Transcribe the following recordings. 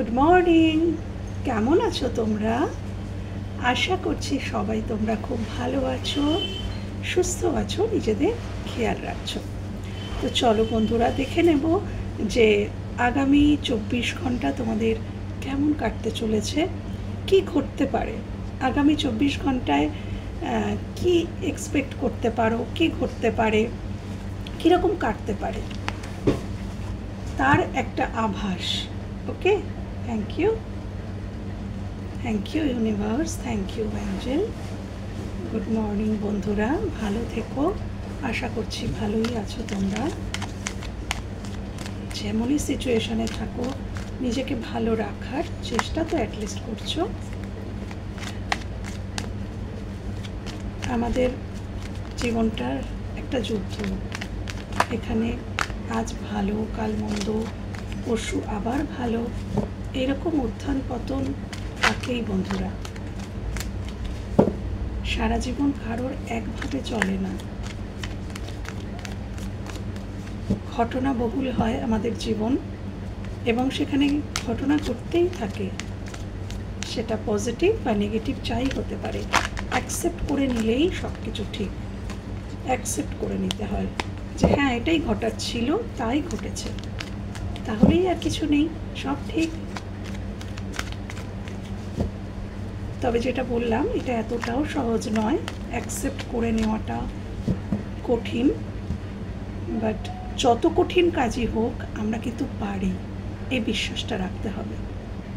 Good morning. কেমন আছো তোমরা? আশা করছি সবাই তোমরা খুব ভালো আছো, সুস্থ আছো, নিজেদের খেয়াল রাখছো। তো চলো বন্ধুরা, দেখে নেব যে আগামী 24 ঘন্টা তোমাদের কেমন কাটতে চলেছে, কি ঘটতে পারে আগামী 24 ঘন্টায়, কি এক্সপেক্ট করতে পারো, কি ঘটতে পারে, কীরকম কাটতে পারে, তার একটা আভাস। Okay, thank you universe, thank you angel. Good morning বন্ধুরা, ভালো থেকো, আশা করছি ভালোই আছো তোমরা। যেমনই সিচুয়েশনে থাকো নিজেকে ভালো রাখার চেষ্টা তো অ্যাটলিস্ট করছো। আমাদের জীবনটার একটা যুদ্ধ, এখানে আজ ভালো কাল মন্দ, পরশু আবার ভালো, এরকম উত্থান পতন থাকেই বন্ধুরা। সারা জীবন কারোর একভাবে চলে না, ঘটনা বহুল হয় আমাদের জীবন, এবং সেখানে ঘটনা ঘটতেই থাকে, সেটা পজিটিভ বা নেগেটিভ যাই হতে পারে। অ্যাকসেপ্ট করে নিলেই সব কিছু ঠিক, অ্যাকসেপ্ট করে নিতে হয় যে হ্যাঁ এটাই ঘটার ছিল, তাই ঘটেছে, তাহলেই আর কিছু নেই, সব ঠিক। তবে যেটা বললাম এটা এতটাও সহজ নয়, অ্যাকসেপ্ট করে নেওয়াটা কঠিন, বাট যত কঠিন কাজই হোক আমরা কিন্তু পারি, এই বিশ্বাসটা রাখতে হবে।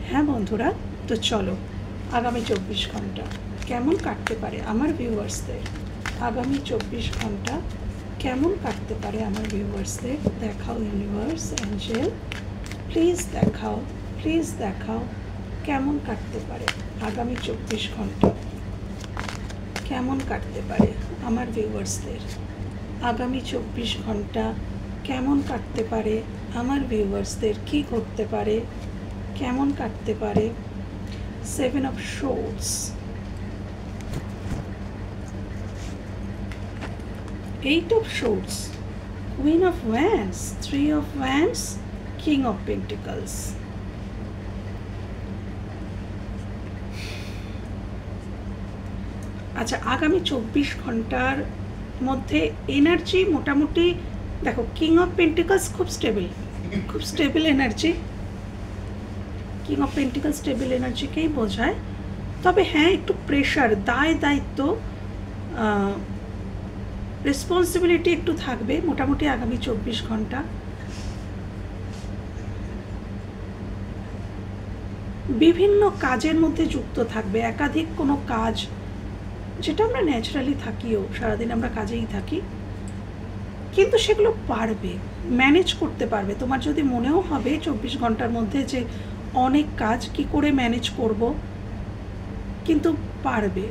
হ্যাঁ বন্ধুরা, তো চলো আগামী 24 ঘন্টা কেমন কাটতে পারে আমার ভিউয়ার্সদের, আগামী 24 ঘন্টা কেমন কাটতে পারে আমার ভিউয়ার্সদের দেখাও ইউনিভার্স, অ্যাঞ্জেল প্লিজ দেখাও, প্লিজ দেখাও কেমন কাটতে পারে আগামী 24 ঘন্টা, কেমন কাটতে পারে আমার ভিউয়ার্সদের আগামী 24 ঘন্টা, কেমন কাটতে পারে আমার ভিউয়ার্সদের, কি ঘটতে পারে, কেমন কাটতে পারে। 7 of Swords, 8 of Swords, Queen of Wands, 3 of Wands, King of Pentacles। আচ্ছা, আগামী 24 ঘন্টার মধ্যে এনার্জি মোটামুটি দেখো, কিং অফ পেন্টিকলস খুব স্টেবল, খুব stable energy, king of pentacle stable এনার্জিকেই বোঝায়। তবে হ্যাঁ একটু প্রেশার, দায় দায়িত্ব, রেসপন্সিবিলিটি একটু থাকবে মোটামুটি আগামী 24 ঘন্টা। বিভিন্ন কাজের মধ্যে যুক্ত থাকবে, একাধিক কোনো কাজ, যেটা আমরা ন্যাচারালি থাকিও, সারাদিন আমরা কাজেই থাকি, কিন্তু সেগুলো পারবে, ম্যানেজ করতে পারবে। তোমার যদি মনেও হবে 24 ঘন্টার মধ্যে যে অনেক কাজ কি করে ম্যানেজ করব, কিন্তু পারবে।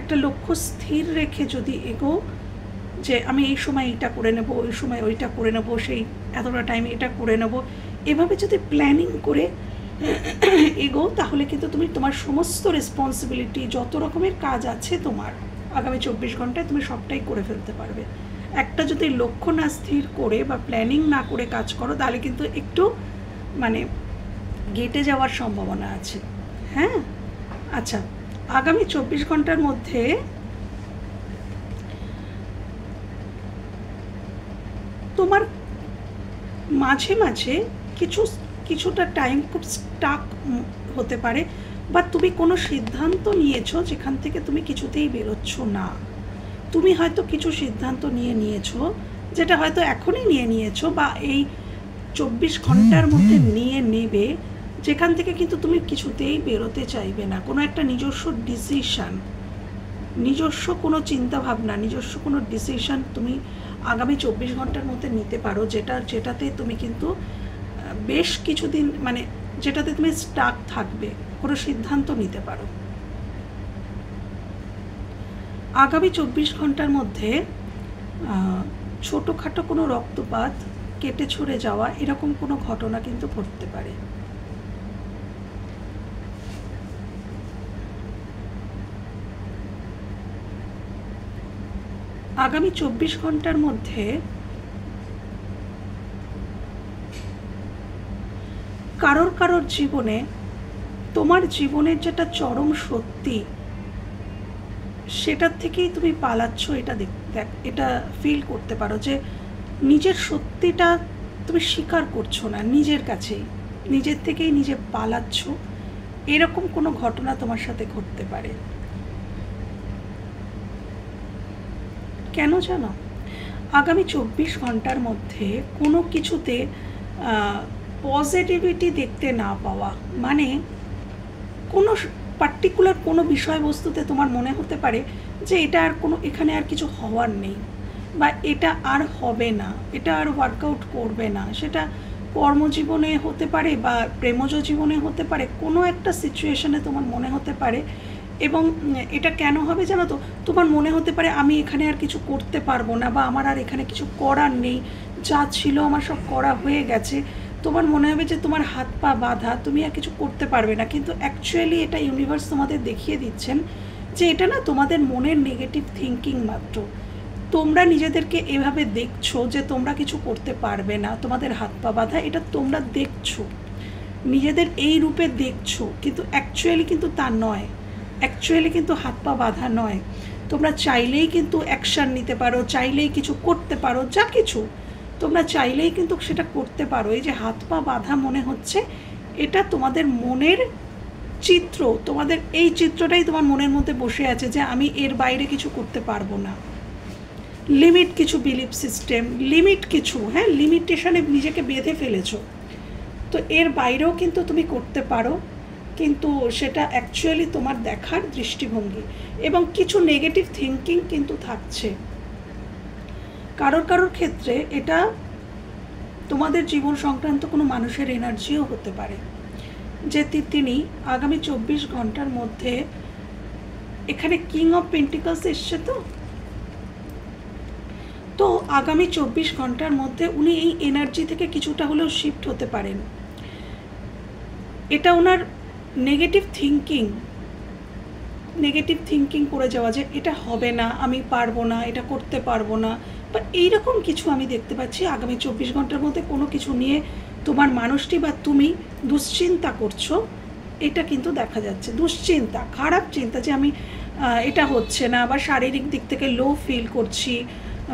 একটা লক্ষ্য স্থির রেখে যদি এগো, যে আমি এই সময় এইটা করে নেব, ওই সময় ওইটা করে নেব, সেই এতটা টাইম এটা করে নেব, এভাবে যদি প্ল্যানিং করে এগো, তাহলে কিন্তু তুমি তোমার সমস্ত রেসপন্সিবিলিটি, যত রকমের কাজ আছে তোমার আগামী 24 ঘন্টায় তুমি সবটাই করে ফেলতে পারবে। একটা যদি লক্ষ্য না স্থির করে বা প্ল্যানিং না করে কাজ করো, তাহলে কিন্তু একটু মানে গেটে যাওয়ার সম্ভাবনা আছে। হ্যাঁ, আচ্ছা, আগামী 24 ঘন্টার মধ্যে তোমার মাঝে মাঝে কিছুটা টাইম খুব স্টাক হতে পারে, বা তুমি কোনো সিদ্ধান্ত নিয়েছো যেখান থেকে তুমি কিছুতেই বেরোচ্ছ না। তুমি হয়তো কিছু সিদ্ধান্ত নিয়েছো, যেটা হয়তো এখনই নিয়েছো বা এই 24 ঘন্টার মধ্যে নিয়ে নেবে, যেখান থেকে কিন্তু তুমি কিছুতেই বেরোতে চাইবে না। কোনো একটা নিজস্ব ডিসিশান, নিজস্ব কোনো চিন্তাভাবনা, নিজস্ব কোনো ডিসিশান তুমি আগামী 24 ঘন্টার মধ্যে নিতে পারো, যেটাতে তুমি কিন্তু বেশ কিছুদিন মানে যেটাতে তুমি স্টাক থাকবে, কোনো সিদ্ধান্ত নিতে পারো। আগামী 24 ঘন্টার মধ্যে ছোটোখাটো কোনো রক্তপাত, কেটে ছড়ে যাওয়া, এরকম কোনো ঘটনা কিন্তু ঘটতে পারে। আগামী 24 ঘন্টার মধ্যে কারোর কারোর জীবনে তোমার জীবনের যেটা চরম সত্যি সেটার থেকেই তুমি পালাচ্ছ, এটা এটা ফিল করতে পারো যে নিজের সত্যিটা তুমি স্বীকার করছো না নিজের কাছেই, নিজের থেকেই নিজে পালাচ্ছ। এরকম কোনো ঘটনা তোমার সাথে ঘটতে পারে। কেন জানো? আগামী 24 ঘন্টার মধ্যে কোনো কিছুতে পজিটিভিটি দেখতে না পাওয়া, মানে কোনো পার্টিকুলার কোনো বিষয়বস্তুতে তোমার মনে হতে পারে যে এটা আর কোনো, এখানে আর কিছু হওয়ার নেই, বা এটা আর হবে না, এটা আর ওয়ার্কআউট করবে না। সেটা কর্মজীবনে হতে পারে বা প্রেমজ জীবনে হতে পারে, কোনো একটা সিচুয়েশনে তোমার মনে হতে পারে। এবং এটা কেন হবে জানো তো? তোমার মনে হতে পারে আমি এখানে আর কিছু করতে পারবো না, বা আমার আর এখানে কিছু করার নেই, যা ছিল আমার সব করা হয়ে গেছে। তোমার মনে হবে যে তোমার হাত পা বাঁধা, তুমি আর কিছু করতে পারবে না। কিন্তু অ্যাকচুয়ালি এটা ইউনিভার্স তোমাদের দেখিয়ে দিচ্ছেন যে এটা না তোমাদের মনের নেগেটিভ থিঙ্কিং মাত্র। তোমরা নিজেদেরকে এভাবে দেখছো যে তোমরা কিছু করতে পারবে না, তোমাদের হাত পা বাঁধা, এটা তোমরা দেখছো, নিজেদের এই রূপে দেখছো, কিন্তু অ্যাকচুয়ালি কিন্তু তা নয়। অ্যাকচুয়ালি কিন্তু হাত পা বাঁধা নয়। তোমরা চাইলেই কিন্তু অ্যাকশান নিতে পারো, চাইলেই কিছু করতে পারো, যা কিছু তোমরা চাইলেই কিন্তু সেটা করতে পারো। এই যে হাত পা বাঁধা মনে হচ্ছে, এটা তোমাদের মনের চিত্র, তোমাদের এই চিত্রটাই তোমার মনের মধ্যে বসে আছে যে আমি এর বাইরে কিছু করতে পারবো না। লিমিট কিছু বিলিফ সিস্টেম, লিমিট কিছু, হ্যাঁ, লিমিটেশনে নিজেকে বেঁধে ফেলেছো। তো এর বাইরেও কিন্তু তুমি করতে পারো, কিন্তু সেটা অ্যাকচুয়ালি তোমার দেখার দৃষ্টিভঙ্গি। এবং কিছু নেগেটিভ থিঙ্কিং কিন্তু থাকছে কারোর কারোর ক্ষেত্রে। এটা তোমাদের জীবন সংক্রান্ত কোনো মানুষের এনার্জিও হতে পারে, যে তিনি আগামী 24 ঘন্টার মধ্যে, এখানে কিং অফ পেন্টিকলস এসছে, তো আগামী 24 ঘন্টার মধ্যে উনি এই এনার্জি থেকে কিছুটা হলেও শিফট হতে পারেন। এটা ওনার নেগেটিভ থিঙ্কিং করে যাওয়া যে এটা হবে না, আমি পারবো না, এটা করতে পারবো না, বা এইরকম কিছু আমি দেখতে পাচ্ছি। আগামী 24 ঘন্টার মধ্যে কোনো কিছু নিয়ে তোমার মানুষটি বা তুমি দুশ্চিন্তা করছো, এটা কিন্তু দেখা যাচ্ছে। দুশ্চিন্তা, খারাপ চিন্তা, যে আমি এটা হচ্ছে না, বা শারীরিক দিক থেকে লো ফিল করছি,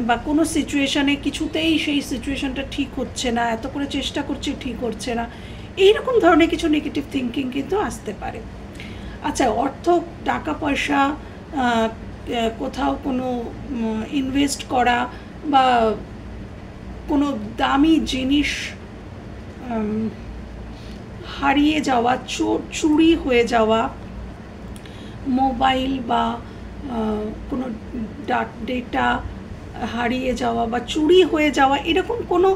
বা কোনো সিচুয়েশানে কিছুতেই সেই সিচুয়েশানটা ঠিক হচ্ছে না, এত করে চেষ্টা করছি ঠিক হচ্ছে না, এইরকম ধরনের কিছু নেগেটিভ থিঙ্কিং কিন্তু আসতে পারে। আচ্ছা, অর্থ, টাকা পয়সা, কোথাও কোনো ইনভেস্ট করা, বা কোনো দামি জিনিস হারিয়ে যাওয়া, চুরি হয়ে যাওয়া, মোবাইল বা কোনো ডেটা হারিয়ে যাওয়া বা চুরি হয়ে যাওয়া, এরকম কোনো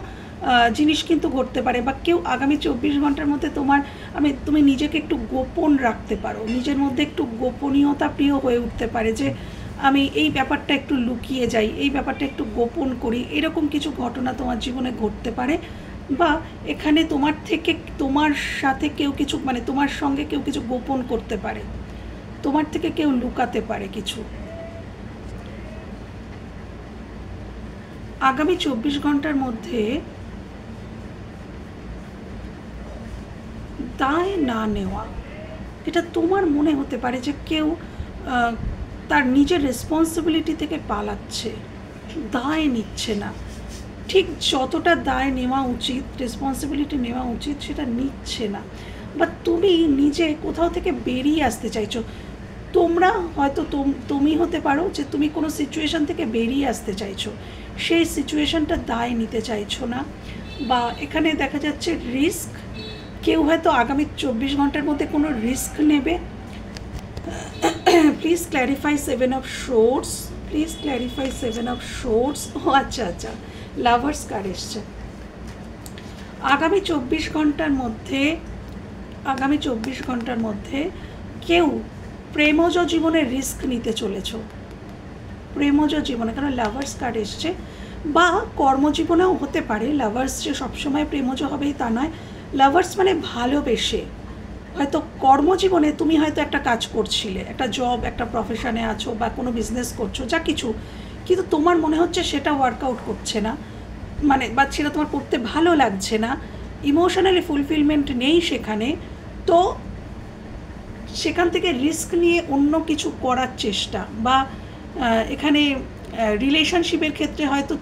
জিনিস কিন্তু ঘটতে পারে। বা কেউ আগামী 24 ঘন্টার মধ্যে তুমি নিজেকে একটু গোপন রাখতে পারো, নিজের মধ্যে একটু গোপনীয়তা প্রিয় হয়ে উঠতে পারে, যে আমি এই ব্যাপারটা একটু লুকিয়ে যাই, এই ব্যাপারটা একটু গোপন করি। এরকম কিছু ঘটনা তোমার জীবনে ঘটতে পারে। বা এখানে তোমার সাথে কেউ কিছু, মানে তোমার সঙ্গে কেউ কিছু গোপন করতে পারে, তোমার থেকে কেউ লুকাতে পারে কিছু। আগামী 24 ঘন্টার মধ্যে দায় না নেওয়া, এটা তোমার মনে হতে পারে যে কেউ তার নিজের রেসপন্সিবিলিটি থেকে পালাচ্ছে, দায় নিচ্ছে না, ঠিক যতটা দায় নেওয়া উচিত, রেসপন্সিবিলিটি নেওয়া উচিত, সেটা নিচ্ছে না। বা তুমি নিজে কোথাও থেকে বেরিয়ে আসতে চাইছো। তোমরা হয়তো তুমি হতে পারো যে তুমি কোনো সিচুয়েশান থেকে বেরিয়ে আসতে চাইছো, সেই সিচুয়েশানটা দায় নিতে চাইছো না। বা এখানে দেখা যাচ্ছে রিস্ক, কেউ হয়তো আগামী 24 ঘন্টার মধ্যে কোনো রিস্ক নেবে। Please clarify 7 of swords, please clarify 7 of swords. ও আচ্ছা, লাভার্স কার্ড এসছে। আগামী 24 ঘন্টার মধ্যে কেউ প্রেমজ জীবনে রিস্ক নিতে চলেছ, প্রেমজ জীবনে, কারণ লাভার্স কার্ড এসছে। বা কর্মজীবনেও হতে পারে। লাভার্স যে সবসময় প্রেমজ হবেই তা নয়। লাভার্স মানে ভালোবেসে, হয়তো কর্মজীবনে তুমি হয়তো একটা কাজ করছিলে, একটা জব, একটা প্রফেশনে আছো, বা কোনো বিজনেস করছো, যা কিছু, কিন্তু তোমার মনে হচ্ছে সেটা ওয়ার্কআউট করছে না, মানে বা সেটা তোমার করতে ভালো লাগছে না, ইমোশনালি ফুলফিলমেন্ট নেই সেখানে, তো সেখান থেকে রিস্ক নিয়ে অন্য কিছু করার চেষ্টা, বা এখানে রিলেশনশিপের ক্ষেত্রে হয়তো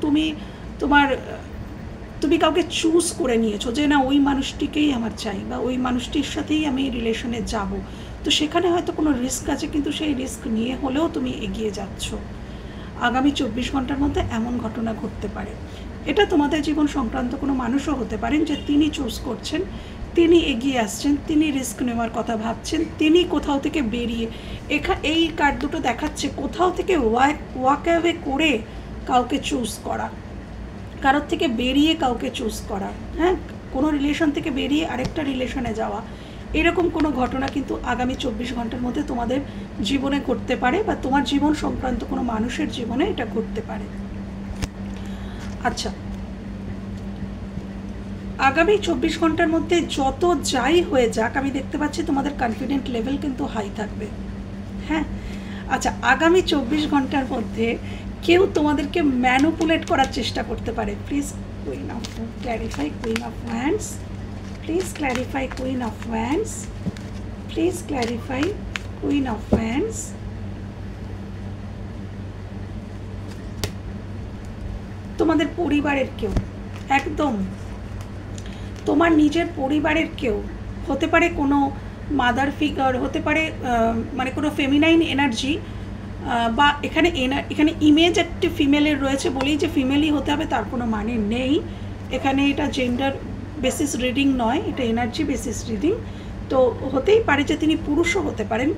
তুমি কাউকে চুজ করে নিয়েছো যে না ওই মানুষটিকেই আমার চাই, বা ওই মানুষটির সাথেই আমি রিলেশনে যাব, তো সেখানে হয়তো কোনো রিস্ক আছে, কিন্তু সেই রিস্ক নিয়ে হলেও তুমি এগিয়ে যাচ্ছ। আগামী 24 ঘন্টার মধ্যে এমন ঘটনা ঘটতে পারে। এটা তোমাদের জীবন সংক্রান্ত কোনো মানুষও হতে পারেন যে তিনি চুজ করছেন, তিনি এগিয়ে আসছেন, তিনি রিস্ক নেওয়ার কথা ভাবছেন, তিনি কোথাও থেকে বেরিয়ে এই কার্ড দুটো দেখাচ্ছে কোথাও থেকে ওয়াক অ্যাওয়ে করে কাউকে চুজ করা, কারোর থেকে বেরিয়ে কাউকে চুজ করা, হ্যাঁ, কোনো রিলেশন থেকে বেরিয়ে আরেকটা রিলেশনে যাওয়া, এরকম কোনো ঘটনা কিন্তু আগামী 24 ঘন্টার মধ্যে তোমাদের জীবনে ঘটতে পারে, বা তোমার জীবন সংক্রান্ত কোনো মানুষের জীবনে এটা ঘটতে পারে। আচ্ছা, আগামী 24 ঘন্টার মধ্যে যত যাই হয়ে যাক, আমি দেখতে পাচ্ছি তোমাদের কনফিডেন্ট লেভেল কিন্তু হাই থাকবে। হ্যাঁ, আচ্ছা, আগামী 24 ঘন্টার মধ্যে কেউ তোমাদেরকে ম্যানুপুলেট করার চেষ্টা করতে পারে। Please queen of clarify, queen of wands, please clarify queen of wands, please clarify queen of wands. তোমাদের পরিবারের কেউ, একদম তোমার নিজের পরিবারের কেউ হতে পারে, কোনো মাদার ফিগার হতে পারে, মানে কোনো ফেমিনাইন এনার্জি, বা এখানে ইমেজ একটি ফিমেলের রয়েছে বলেই যে ফিমেলই হতে হবে তার কোনো মানে নেই। এখানে এটা জেন্ডার বেসিস রিডিং নয়, এটা এনার্জি বেসিস রিডিং। তো হতেই পারে যে তিনি পুরুষও হতে পারেন,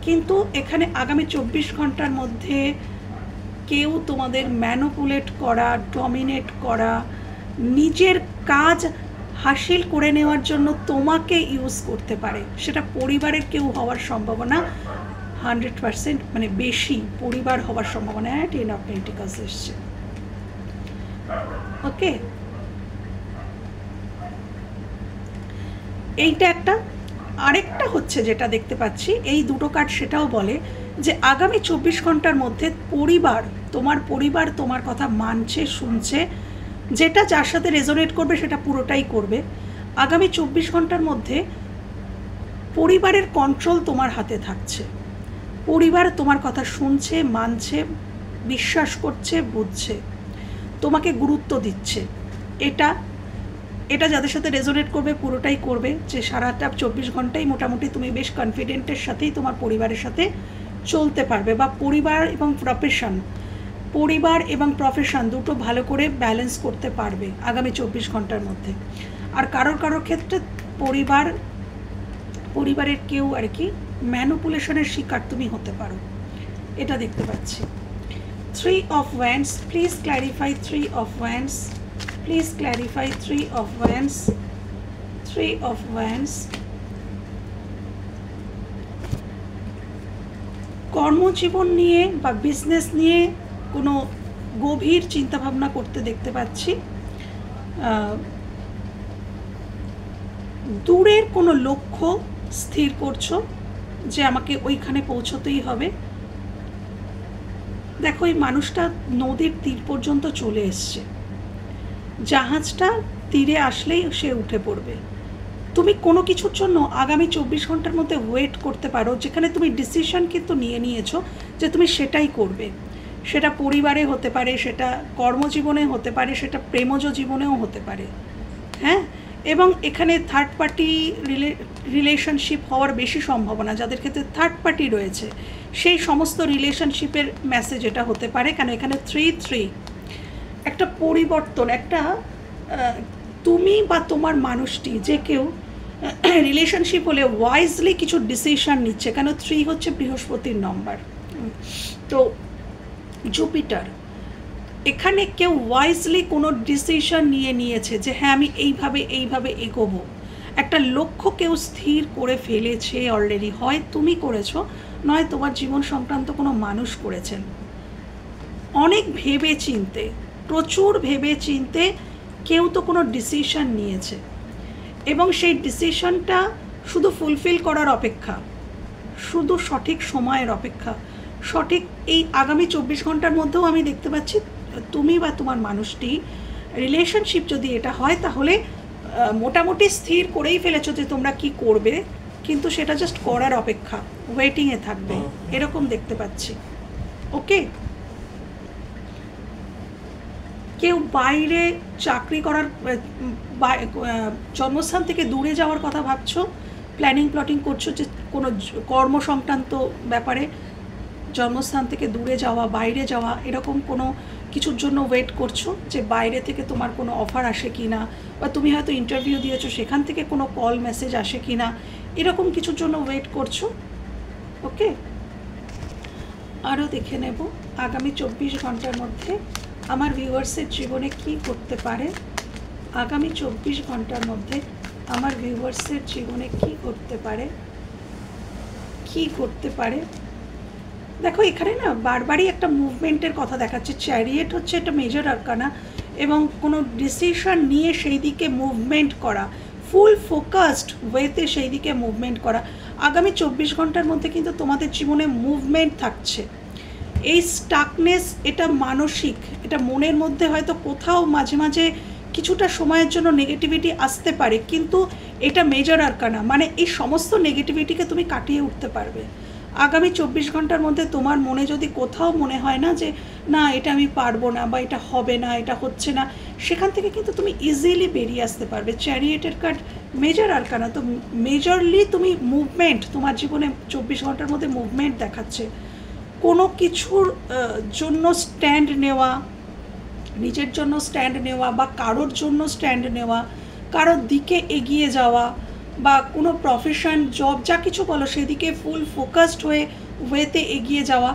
কিন্তু এখানে আগামী 24 ঘন্টার মধ্যে কেউ তোমাদের ম্যানুপুলেট করা, ডমিনেট করা, নিজের কাজ হাসিল করে নেওয়ার জন্য তোমাকে ইউজ করতে পারে। সেটা পরিবারের কেউ হওয়ার সম্ভাবনা 100%, মানে বেশি পরিবার হওয়ার সম্ভাবনা। 10 অফ পেন্টিকলস এসছে। ওকে, এইটা একটা। আরেকটা হচ্ছে যেটা দেখতে পাচ্ছি, এই দুটো কার্ড সেটাও বলে যে আগামী 24 ঘন্টার মধ্যে তোমার পরিবার তোমার কথা মানছে, শুনছে, যেটা যার সাথে রেজোনেট করবে সেটা পুরোটাই করবে। আগামী 24 ঘন্টার মধ্যে পরিবারের কন্ট্রোল তোমার হাতে থাকছে, পরিবার তোমার কথা শুনছে, মানছে, বিশ্বাস করছে, বুঝছে, তোমাকে গুরুত্ব দিচ্ছে। এটা যাদের সাথে রেজোনেট করবে পুরোটাই করবে, যে সারাটা 24 ঘন্টাই মোটামুটি তুমি বেশ কনফিডেন্টের সাথেই তোমার পরিবারের সাথে চলতে পারবে, বা পরিবার এবং প্রফেশন দুটো ভালো করে ব্যালেন্স করতে পারবে আগামী 24 ঘন্টার মধ্যে। আর কারোর ক্ষেত্রে পরিবারের কেউ আর কি ম্যানুপুলেশনের শিকার তুমি হতে পারো, এটা দেখতে পাচ্ছি। 3 of Wands, please clarify 3 of Wands, please clarify 3 of Wands, 3 of Wands। কর্মজীবন নিয়ে বা বিজনেস নিয়ে কোনো গভীর চিন্তাভাবনা করতে দেখতে পাচ্ছি। দূরের কোনো লক্ষ্য স্থির করছো যে আমাকে ওইখানে পৌঁছতেই হবে। দেখো, এই মানুষটা নদীর তীর পর্যন্ত চলে এসছে, জাহাজটা তীরে আসলেই সে উঠে পড়বে। তুমি কোনো কিছুর জন্য আগামী 24 ঘন্টার মধ্যে ওয়েট করতে পারো, যেখানে তুমি ডিসিশন কিন্তু নিয়েছো যে তুমি সেটাই করবে। সেটা পরিবারে হতে পারে, সেটা কর্মজীবনে হতে পারে, সেটা প্রেমজ জীবনেও হতে পারে। হ্যাঁ, এবং এখানে থার্ড পার্টি রিলেশনশিপ হওয়ার বেশি সম্ভাবনা, যাদের ক্ষেত্রে থার্ড পার্টি রয়েছে সেই সমস্ত রিলেশনশিপের মেসেজ এটা হতে পারে। কেন এখানে 3 একটা পরিবর্তন, একটা তুমি বা তোমার মানুষটি যে কেউ রিলেশনশিপ হলে ওয়াইজলি কিছু ডিসিশন নিচ্ছে। কেন 3 হচ্ছে বৃহস্পতির নম্বর, তো জুপিটার, এখানে কেউ ওয়াইজলি কোনো ডিসিশন নিয়েছে যে হ্যাঁ আমি এইভাবে এগোবো। একটা লক্ষ্য কেউ স্থির করে ফেলেছে অলরেডি, হয় তুমি করেছো, নয় তোমার জীবন সংক্রান্ত কোনো মানুষ করেছেন। অনেক প্রচুর ভেবে চিনতে কেউ তো কোনো ডিসিশন নিয়েছে, এবং সেই ডিসিশনটা শুধু ফুলফিল করার অপেক্ষা, শুধু সঠিক সময়ের অপেক্ষা। সঠিক এই আগামী 24 ঘন্টার মধ্যেও আমি দেখতে পাচ্ছি তুমি বা তোমার মানুষটি রিলেশনশিপ যদি এটা হয় তাহলে মোটামুটি স্থির করেই ফেলেছো যে তোমরা কি করবে, কিন্তু সেটা জাস্ট করার অপেক্ষা, ওয়েটিংয়ে থাকবে, এরকম দেখতে পাচ্ছি। ওকে, কেউ বাইরে চাকরি করার জন্মস্থান থেকে দূরে যাওয়ার কথা ভাবছো, প্ল্যানিং প্লটিং করছো যে কোনো কর্ম সংক্রান্ত ব্যাপারে জন্মস্থান থেকে দূরে যাওয়া, বাইরে যাওয়া, এরকম কোনো কিছুর জন্য ওয়েট করছো যে বাইরে থেকে তোমার কোনো অফার আসে কি না, বা তুমি হয়তো ইন্টারভিউ দিয়েছো সেখান থেকে কোনো কল মেসেজ আসে কি না, এরকম কিছুর জন্য ওয়েট করছো। ওকে, আরও দেখে নেব আগামী 24 ঘন্টার মধ্যে আমার ভিউয়ার্সের জীবনে কি করতে পারে। আগামী 24 ঘন্টার মধ্যে আমার ভিউয়ার্সের জীবনে কি করতে পারে, কি করতে পারে। দেখো এখানে না বারবারই একটা মুভমেন্টের কথা দেখাচ্ছে। চ্যারিয়েট হচ্ছে একটা মেজর আরকানা, এবং কোনো ডিসিশন নিয়ে সেই দিকে মুভমেন্ট করা, ফুল ফোকাসড ওয়েতে সেই দিকে মুভমেন্ট করা। আগামী 24 ঘন্টার মধ্যে কিন্তু তোমাদের জীবনে মুভমেন্ট থাকছে। এই স্টাকনেস, এটা মানসিক, এটা মনের মধ্যে হয়তো কোথাও মাঝে মাঝে কিছুটা সময়ের জন্য নেগেটিভিটি আসতে পারে, কিন্তু এটা মেজর আরকানা, মানে এই সমস্ত নেগেটিভিটিকে তুমি কাটিয়ে উঠতে পারবে। আগামী 24 ঘন্টার মধ্যে তোমার মনে যদি কোথাও মনে হয় না যে না এটা আমি পারবো না, বা এটা হবে না, এটা হচ্ছে না, সেখান থেকে কিন্তু তুমি ইজিলি বেরিয়ে আসতে পারবে। চ্যারিয়েটের কার্ড মেজর আরকানা, তো মেজরলি তুমি মুভমেন্ট, তোমার জীবনে 24 ঘন্টার মধ্যে মুভমেন্ট দেখাচ্ছে। কোনো কিছুর জন্য স্ট্যান্ড নেওয়া, নিজের জন্য স্ট্যান্ড নেওয়া, বা কারোর জন্য স্ট্যান্ড নেওয়া, কারোর দিকে এগিয়ে যাওয়া, বা কোনো প্রফেশন, জব, যা কিছু বলো সেদিকে ফুল ফোকাসড হয়ে ওয়েতে এগিয়ে যাওয়া,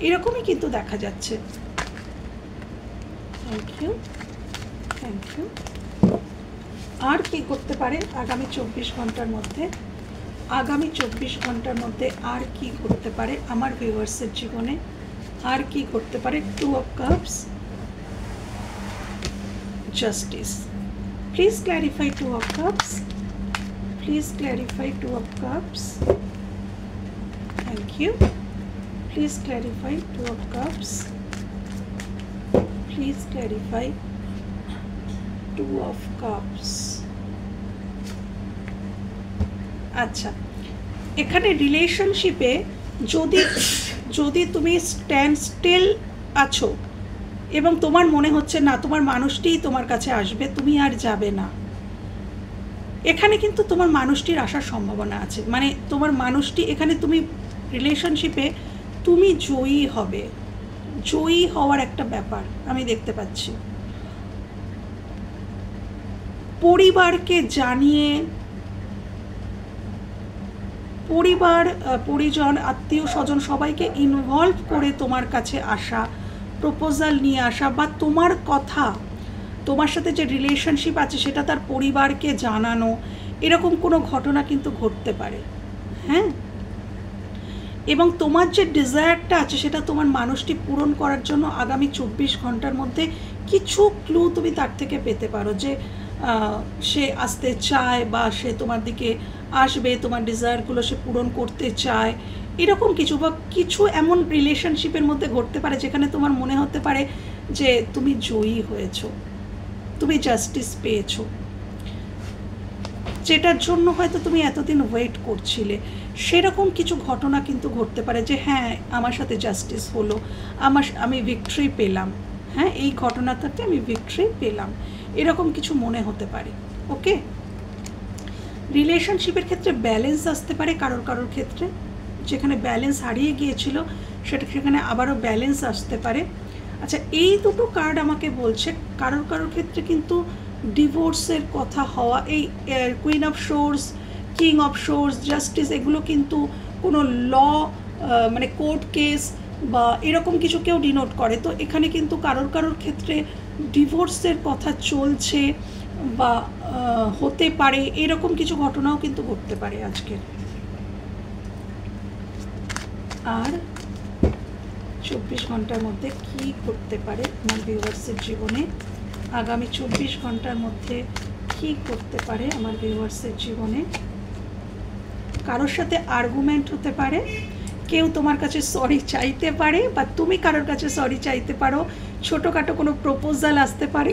এরকমই কিন্তু দেখা যাচ্ছে। Thank you, thank you. আর কি করতে পারে আগামী 24 ঘন্টার মধ্যে? আগামী 24 ঘন্টার মধ্যে আর কি করতে পারে আমার ভিউয়ার্সের জীবনে? আর কি করতে পারে? 2 of Cups, Justice. Please clarify 2 of Cups. Please clarify 2 of Cups. Thank you. Please clarify 2 of Cups. Please clarify 2 of Cups. আচ্ছা, এখানে রিলেশনশিপে যদি তুমি স্ট্যান্ড স্টিল আছো এবং তোমার মনে হচ্ছে না তোমার মানুষটিই তোমার কাছে আসবে, তুমি আর যাবে না, এখানে কিন্তু তোমার মানুষটির আসার সম্ভাবনা আছে। মানে তোমার মানুষটি, এখানে তুমি রিলেশনশিপে তুমি জয়ী হবে, জয়ী হওয়ার একটা ব্যাপার আমি দেখতে পাচ্ছি। পরিবারকে জানিয়ে, পরিবার পরিজন আত্মীয় স্বজন সবাইকে ইনভলভ করে তোমার কাছে আসা, প্রপোজাল নিয়ে আসা, বা তোমার কথা, তোমার সাথে যে রিলেশনশিপ আছে সেটা তার পরিবারকে জানানো, এরকম কোনো ঘটনা কিন্তু ঘটতে পারে। হ্যাঁ, এবং তোমার যে ডিজায়ারটা আছে সেটা তোমার মানুষটি পূরণ করার জন্য আগামী 24 ঘন্টার মধ্যে কিছু ক্লু তুমি তার থেকে পেতে পারো, যে সে আসতে চায় বা সে তোমার দিকে আসবে, তোমার ডিজায়ারগুলো সে পূরণ করতে চায়, এরকম কিছু, বা কিছু এমন রিলেশনশিপের মধ্যে ঘটতে পারে যেখানে তোমার মনে হতে পারে যে তুমি জয়ী হয়েছো, তুমি জাস্টিস পেয়েছো, যেটার জন্য হয়তো তুমি এতদিন ওয়েট করছিলে। সেরকম কিছু ঘটনা কিন্তু ঘটতে পারে যে হ্যাঁ আমার সাথে জাস্টিস হলো, আমি ভিক্টরি পেলাম, হ্যাঁ এই ঘটনাটাতে আমি ভিক্টরি পেলাম, এরকম কিছু মনে হতে পারে। ওকে, রিলেশনশিপের ক্ষেত্রে ব্যালেন্স আসতে পারে কারোর ক্ষেত্রে, যেখানে ব্যালেন্স হারিয়ে গিয়েছিল সেখানে আবারও ব্যালেন্স আসতে পারে। আচ্ছা, এই দুটো কার্ড আমাকে বলছে কারোর ক্ষেত্রে কিন্তু ডিভোর্সের কথা হওয়া, এই queen of swords, king of swords, justice, এগুলো কিন্তু কোনো ল, মানে কোর্ট কেস বা এরকম কিছু কেউ ডিনোট করে। তো এখানে কিন্তু কারোর ক্ষেত্রে ডিভোর্সের কথা চলছে বা হতে পারে, এরকম কিছু ঘটনাও কিন্তু ঘটতে পারে আজকের। আর 24 ঘন্টার মধ্যে কি করতে পারে আমার ভিউয়ার্সের জীবনে? আগামী 24 ঘন্টার মধ্যে কি করতে পারে আমার ভিউয়ার্সের জীবনে? কারোর সাথে আর্গুমেন্ট হতে পারে, কেউ তোমার কাছে সরি চাইতে পারে বা তুমি কারোর কাছে সরি চাইতে পারো, ছোটোখাটো কোনো প্রপোজাল আসতে পারে,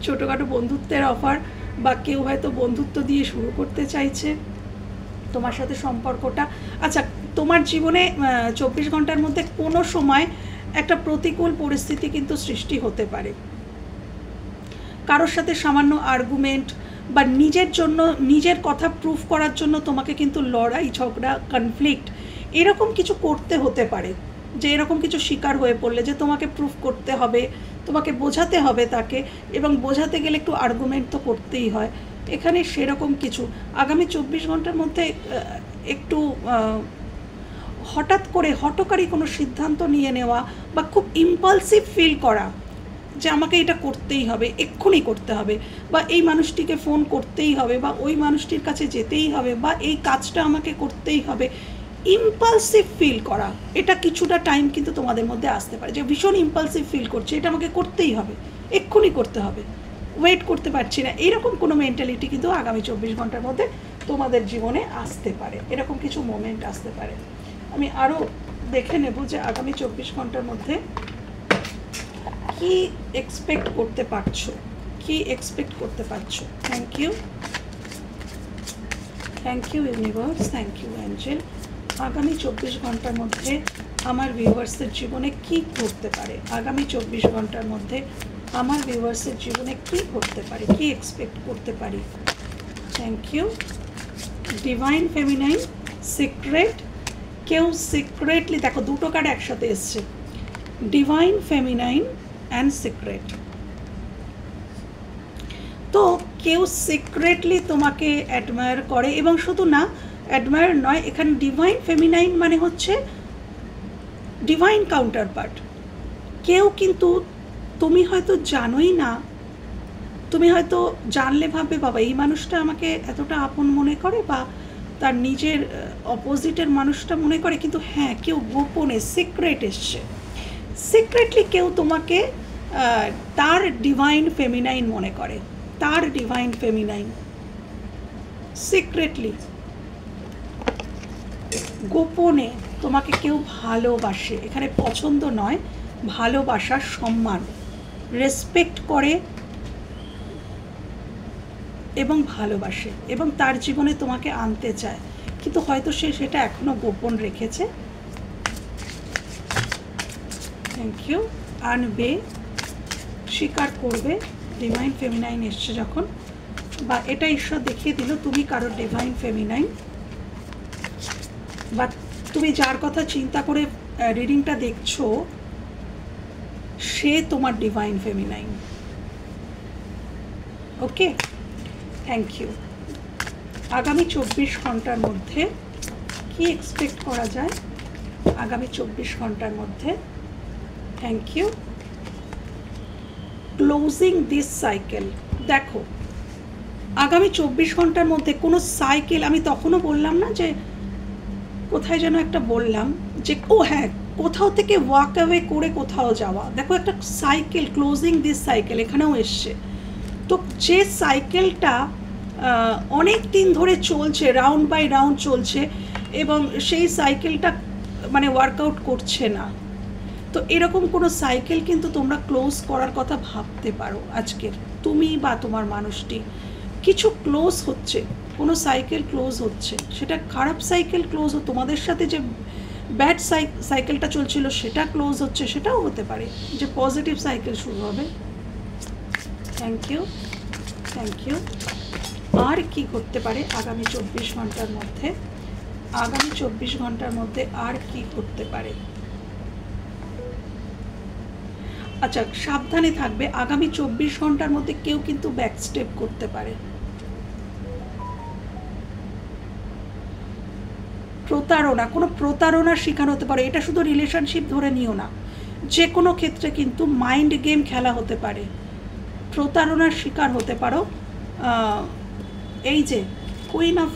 ছোটোখাটো বন্ধুত্বের অফার বা কেউ হয়তো বন্ধুত্ব দিয়ে শুরু করতে চাইছে তোমার সাথে সম্পর্কটা। আচ্ছা, তোমার জীবনে 24 ঘন্টার মধ্যে কোনো সময় একটা প্রতিকূল পরিস্থিতি কিন্তু সৃষ্টি হতে পারে। কারোর সাথে সামান্য আর্গুমেন্ট বা নিজের জন্য, নিজের কথা প্রুফ করার জন্য তোমাকে কিন্তু লড়াই ঝগড়া কনফ্লিক্ট এরকম কিছু করতে হতে পারে, যে এরকম কিছু শিকার হয়ে পড়লে যে তোমাকে প্রুফ করতে হবে, তোমাকে বোঝাতে হবে তাকে, এবং বোঝাতে গেলে একটু আর্গুমেন্ট তো করতেই হয়। এখানে সেরকম কিছু আগামী 24 ঘন্টার মধ্যে একটু হঠাৎ করে হঠকারী কোনো সিদ্ধান্ত নিয়ে নেওয়া বা খুব ইম্পালসিভ ফিল করা যে আমাকে এটা করতেই হবে, এক্ষুনি করতে হবে, বা এই মানুষটিকে ফোন করতেই হবে, বা ওই মানুষটির কাছে যেতেই হবে, বা এই কাজটা আমাকে করতেই হবে, ইম্পালসিভ ফিল করা, এটা কিছুটা টাইম কিন্তু তোমাদের মধ্যে আসতে পারে, যে ভীষণ ইম্পালসিভ ফিল করছে, এটা আমাকে করতেই হবে, এক্ষুনি করতে হবে, ওয়েট করতে পারছি না, এরকম কোনো মেন্টালিটি কিন্তু আগামী 24 ঘন্টার মধ্যে তোমাদের জীবনে আসতে পারে, এরকম কিছু মোমেন্ট আসতে পারে। আমি আরও দেখে নেব যে আগামী 24 ঘন্টার মধ্যে কি এক্সপেক্ট করতে পারছো, কি এক্সপেক্ট করতে পারছো। Thank you universe, thank you angel. আগামী 24 ঘন্টার মধ্যে আমার ভিউয়ার্সের জীবনে কি ঘটতে পারে, আগামী 24 ঘন্টার মধ্যে আমার ভিউয়ার্সের জীবনে কি ঘটতে পারে, কি এক্সপেক্ট করতে পারি। Thank you. Divine feminine, secret, কেউ সিক্রেটলি, দেখো দুটো কার্ড একসাথে এসছে, ডিভাইন ফেমিনাইন অ্যান্ড সিক্রেট। তো কেউ সিক্রেটলি তোমাকে অ্যাডমায়ার করে, এবং শুধু না অ্যাডমায়ার নয়, এখানে ডিভাইন ফেমিনাইন মানে হচ্ছে ডিভাইন কাউন্টার পার্ট। কেউ কিন্তু, তুমি হয়তো জানোই না, তুমি হয়তো জানলে ভাববে বাবা এই মানুষটা আমাকে এতটা আপন মনে করে, বা তার নিজের অপোজিটের মানুষটা মনে করে, কিন্তু হ্যাঁ কেউ গোপনে সিক্রেট এসছে, সিক্রেটলি কেউ তোমাকে তার ডিভাইন ফেমিনাইন মনে করে, তার ডিভাইন ফেমিনাইন সিক্রেটলি গোপনে তোমাকে কেউ ভালোবাসে, এখানে পছন্দ নয়, ভালোবাসা, সম্মান, রেসপেক্ট করে এবং ভালোবাসে, এবং তার জীবনে তোমাকে আনতে চায়, কিন্তু হয়তো সে সেটা এখনো গোপন রেখেছে। Thank you. আনবে, স্বীকার করবে, ডিভাইন ফেমিনাইন এসছে যখন, বা এটা ঈশ্বর দেখিয়ে দিল তুমি কারো ডিভাইন ফেমিনাইন, বা তুমি যার কথা চিন্তা করে রিডিংটা দেখছো সে তোমার divine feminine. Okay, thank you. আগামী 24 ঘন্টার মধ্যে কি এক্সপেক্ট করা যায়, আগামী 24 ঘন্টার মধ্যে। Thank you. Closing this cycle, দেখো আগামী 24 ঘন্টার মধ্যে কোনো সাইকেল, আমি তখনও বললাম না যে কোথায় যেন একটা বললাম যে ও হ্যাঁ কোথাও থেকে ওয়াক অ্যাওয়ে করে কোথাও যাওয়া, দেখো একটা সাইকেল, ক্লোজিং দিস সাইকেল এখানেও এসছে। তো যে সাইকেলটা অনেক দিন ধরে চলছে, রাউন্ড বাই রাউন্ড চলছে, এবং সেই সাইকেলটা মানে ওয়ার্কআউট করছে না, তো এরকম কোনো সাইকেল কিন্তু তোমরা ক্লোজ করার কথা ভাবতে পারো আজকের, তুমি বা তোমার মানুষটি, কিছু ক্লোজ হচ্ছে, কোনো সাইকেল ক্লোজ হচ্ছে, সেটা খারাপ সাইকেল ক্লোজ, তোমাদের সাথে যে ব্যাড সাইকেলটা চলছিল সেটা ক্লোজ হচ্ছে, সেটাও হতে পারে যে পজিটিভ সাইকেল শুরু হবে। Thank you, thank you. আর কি করতে পারে আগামী 24 ঘন্টার মধ্যে, আগামী 24 ঘন্টার মধ্যে আর কি করতে পারে। আচ্ছা, সাবধানে থাকবে, আগামী 24 ঘন্টার মধ্যে কেউ কিন্তু ব্যাকস্টেপ করতে পারে, প্রতারণা, কোনো প্রতারণার শিকার হতে পারে, এটা শুধু রিলেশনশিপ ধরে নিও না, যে কোনো ক্ষেত্রে কিন্তু মাইন্ড গেম খেলা হতে পারে, প্রতারণার শিকার হতে পারো। এই যে কুইন অফ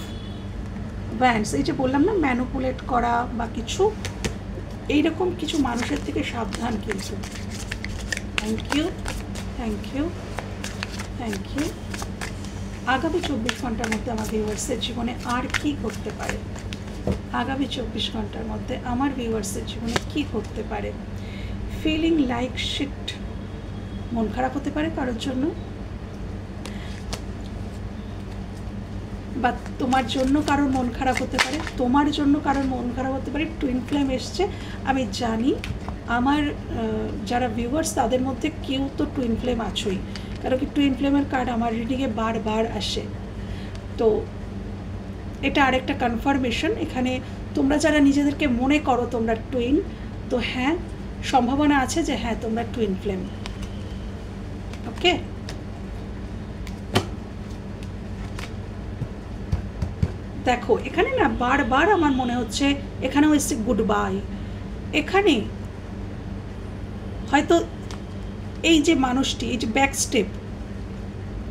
ওয়ান্ডস, এই যে বললাম না ম্যানিপুলেট করা বা কিছু, এইরকম কিছু মানুষের থেকে সাবধান কিন্তু। Thank you, thank you, thank you. আগামী 24 ঘন্টার মধ্যে আমার ভিউয়ার্সের জীবনে আর কি করতে পারে, আগামী 24 ঘন্টার মধ্যে আমার ভিউয়ার্সের জীবনে কি করতে পারে। ফিলিং লাইক শিট, মন খারাপ হতে পারে কারোর জন্য, বা তোমার জন্য কারোর মন খারাপ হতে পারে, তোমার জন্য কারোর মন খারাপ হতে পারে। টুইন ফ্লেম এসছে, আমি জানি আমার যারা ভিউয়ার্স তাদের মধ্যে কেউ তো টুইন ফ্লেম আছোই, কারণ কি টুইন ফ্লেমের কার্ড আমার রিডিংয়ে বারবার আসে। তো এটা আরেকটা কনফার্মেশন, এখানে তোমরা যারা নিজেদেরকে মনে করো তোমরা টুইন, তো হ্যাঁ সম্ভাবনা আছে যে হ্যাঁ তোমরা টুইন ফ্লেম। ওকে, দেখো এখানে না বারবার আমার মনে হচ্ছে এখানেও এসছে গুড বাই। এখানে হয়তো এই যে মানুষটি, এই যে ব্যাক স্টেপ,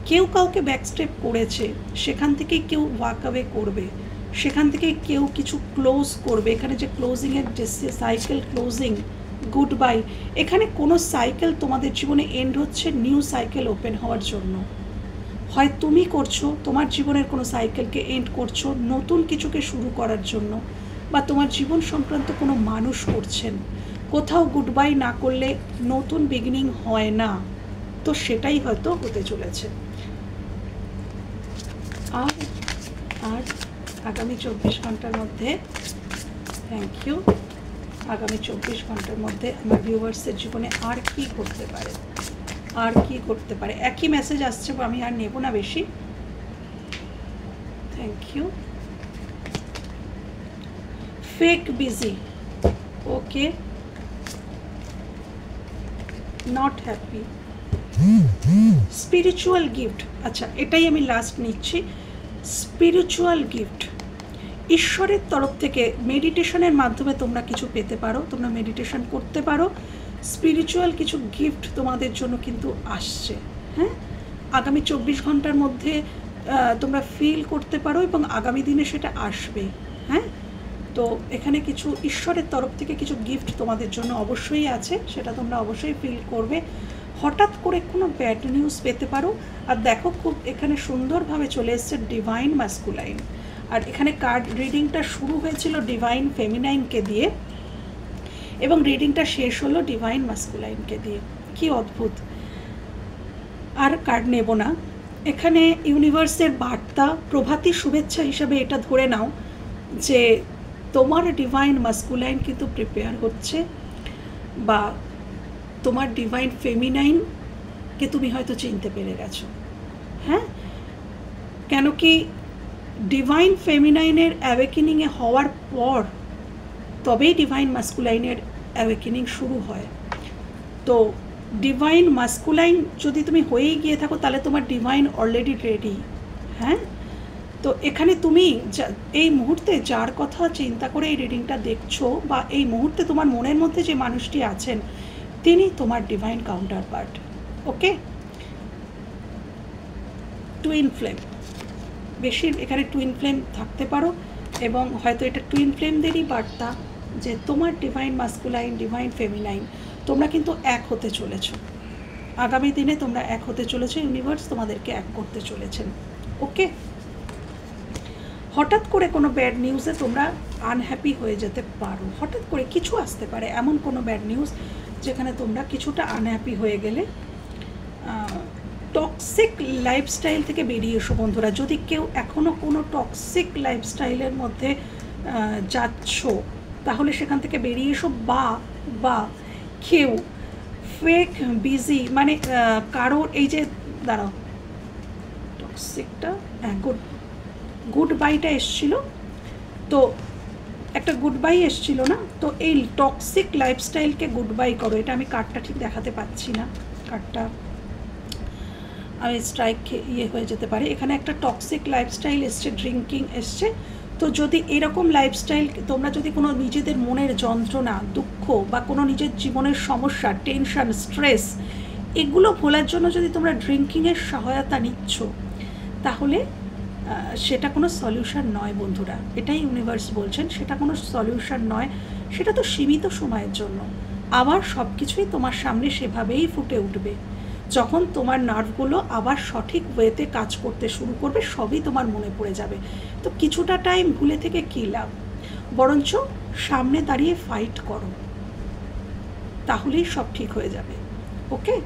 কেউ কাউকে ব্যাক স্টেপ করেছে, সেখান থেকেই কেউ ওয়াক অ্যাওয়ে করবে, সেখান থেকে কেউ কিছু ক্লোজ করবে। এখানে যে ক্লোজিংয়ের যে সাইকেল ক্লোজিং, গুড বাই, এখানে কোনো সাইকেল তোমাদের জীবনে এন্ড হচ্ছে, নিউ সাইকেল ওপেন হওয়ার জন্য। হয় তুমি করছো তোমার জীবনের কোনো সাইকেলকে এন্ড করছো নতুন কিছুকে শুরু করার জন্য, বা তোমার জীবন সংক্রান্ত কোনো মানুষ করছেন। কোথাও গুড বাই না করলে নতুন বিগিনিং হয় না, তো সেটাই হয়তো হতে চলেছে। আর আর আগামী 24 ঘন্টার মধ্যে, থ্যাংক ইউ, আগামী 24 ঘন্টার মধ্যে আমার ভিউয়ার্সের জীবনে আর কি ঘটতে পারে, আর কি করতে পারে। একই মেসেজ আসছে, আমি আর নেব না বেশি। Thank you. Fake busy, okay, not happy, spiritual gift, আচ্ছা এটাই আমি লাস্ট নিচ্ছি। স্পিরিচুয়াল গিফট ঈশ্বরের তরফ থেকে মেডিটেশনের মাধ্যমে তোমরা কিছু পেতে পারো, তোমরা মেডিটেশন করতে পারো, স্পিরিচুয়াল কিছু গিফট তোমাদের জন্য কিন্তু আসছে। হ্যাঁ, আগামী 24 ঘন্টার মধ্যে তোমরা ফিল করতে পারো এবং আগামী দিনে সেটা আসবে। হ্যাঁ, তো এখানে কিছু ঈশ্বরের তরফ থেকে কিছু গিফট তোমাদের জন্য অবশ্যই আছে, সেটা তোমরা অবশ্যই ফিল করবে। হঠাৎ করে কোনো ব্যাড নিউজ পেতে পারো। আর দেখো খুব এখানে সুন্দরভাবে চলে এসছে ডিভাইন মাস্কুলাইন, আর এখানে কার্ড রিডিংটা শুরু হয়েছিল ডিভাইন ফেমিনাইনকে দিয়ে এবং রিডিংটা শেষ হলো ডিভাইন মাস্কুলাইনকে দিয়ে। কি অদ্ভুত। আর কার্ড নেব না। এখানে ইউনিভার্সের বার্তা, প্রভাতী শুভেচ্ছা হিসাবে এটা ধরে নাও যে তোমার ডিভাইন মাস্কুলাইন কিন্তু প্রিপেয়ার হচ্ছে, বা তোমার ডিভাইন ফেমিনাইনকে তুমি হয়তো চিনতে পেরে গেছো। হ্যাঁ, কেন কি ডিভাইন ফেমিনাইনের অ্যাওয়েকেনিংয়ে হওয়ার পর তবেই ডিভাইন মাস্কুলাইনের অ্যাওয়েকেনিং শুরু হয়। তো ডিভাইন মাস্কুলাইন যদি তুমি হয়েই গিয়ে থাকো তাহলে তোমার ডিভাইন অলরেডি রেডি। হ্যাঁ, তো এখানে তুমি এই মুহূর্তে যার কথা চিন্তা করে এই রিডিংটা দেখছো, বা এই মুহূর্তে তোমার মনের মধ্যে যে মানুষটি আছেন তিনি তোমার ডিভাইন কাউন্টার পার্ট। ওকে, টুইন ফ্লেম, বেশি এখানে টুইন ফ্লেম থাকতে পারো, এবং হয়তো এটা টুইন ফ্লেমদেরই বার্তা যে তোমার ডিভাইন মাস্কুলাইন, ডিভাইন ফেমিনাইন তোমরা কিন্তু এক হতে চলেছ। আগামী দিনে তোমরা এক হতে চলেছো, ইউনিভার্স তোমাদেরকে এক করতে চলেছেন। ওকে, হঠাৎ করে কোনো ব্যাড নিউজে তোমরা আনহ্যাপি হয়ে যেতে পারো, হঠাৎ করে কিছু আসতে পারে এমন কোনো ব্যাড নিউজ যেখানে তোমরা কিছুটা আনহ্যাপি হয়ে গেলে। টক্সিক লাইফস্টাইল থেকে বেরিয়ে এসো বন্ধুরা। যদি কেউ এখনও কোনো টক্সিক লাইফস্টাইলের মধ্যে যাচ্ছ তাহলে সেখান থেকে বেরিয়ে এসো, বা কেউ ফেক বিজি, মানে কারোর এই যে দাঁড়াও, টক্সিকটা গুড বাইটা এসছিল, তো একটা গুড বাই এসছিল না, তো এই টক্সিক লাইফস্টাইলকে গুড বাই করো। এটা আমি কার্ডটা ঠিক দেখাতে পাচ্ছি না, কার্ডটা আমি স্ট্রাইক ইয়ে হয়ে যেতে পারে। এখানে একটা টক্সিক লাইফস্টাইল এসছে, ড্রিঙ্কিং এসছে। তো যদি এরকম লাইফস্টাইল, তোমরা যদি কোনো নিজেদের মনের যন্ত্রণা, দুঃখ, বা কোনো নিজের জীবনের সমস্যা, টেনশন, স্ট্রেস, এগুলো ভোলার জন্য যদি তোমরা ড্রিঙ্কিংয়ের সহায়তা নিচ্ছ, তাহলে সেটা কোনো সলিউশন নয় বন্ধুরা। এটাই ইউনিভার্স বলছেন, সেটা কোনো সলিউশন নয়, সেটা তো সীমিত সময়ের জন্য। আবার সব কিছুই তোমার সামনে সেভাবেই ফুটে উঠবে। যখন তোমার নার্ভগুলো আবার সঠিক ওয়েতে কাজ করতে শুরু করবে, সবই তোমার মনে পড়ে যাবে। তো কিছুটা টাইম ভুলে থেকে কী লাভ, বরঞ্চ সামনে দাঁড়িয়ে ফাইট করো, তাহলেই সব ঠিক হয়ে যাবে। ওকে,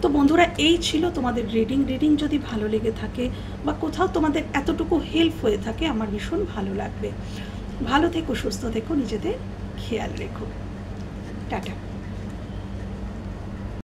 তো বন্ধুরা, এই ছিল তোমাদের রিডিং যদি ভালো লেগে থাকে বা কোথাও তোমাদের এতটুকু হেল্প হয়ে থাকে আমার ভীষণ ভালো লাগবে। ভালো থেকো, সুস্থ থেকো, নিজেদের খেয়াল রেখো। টাটা।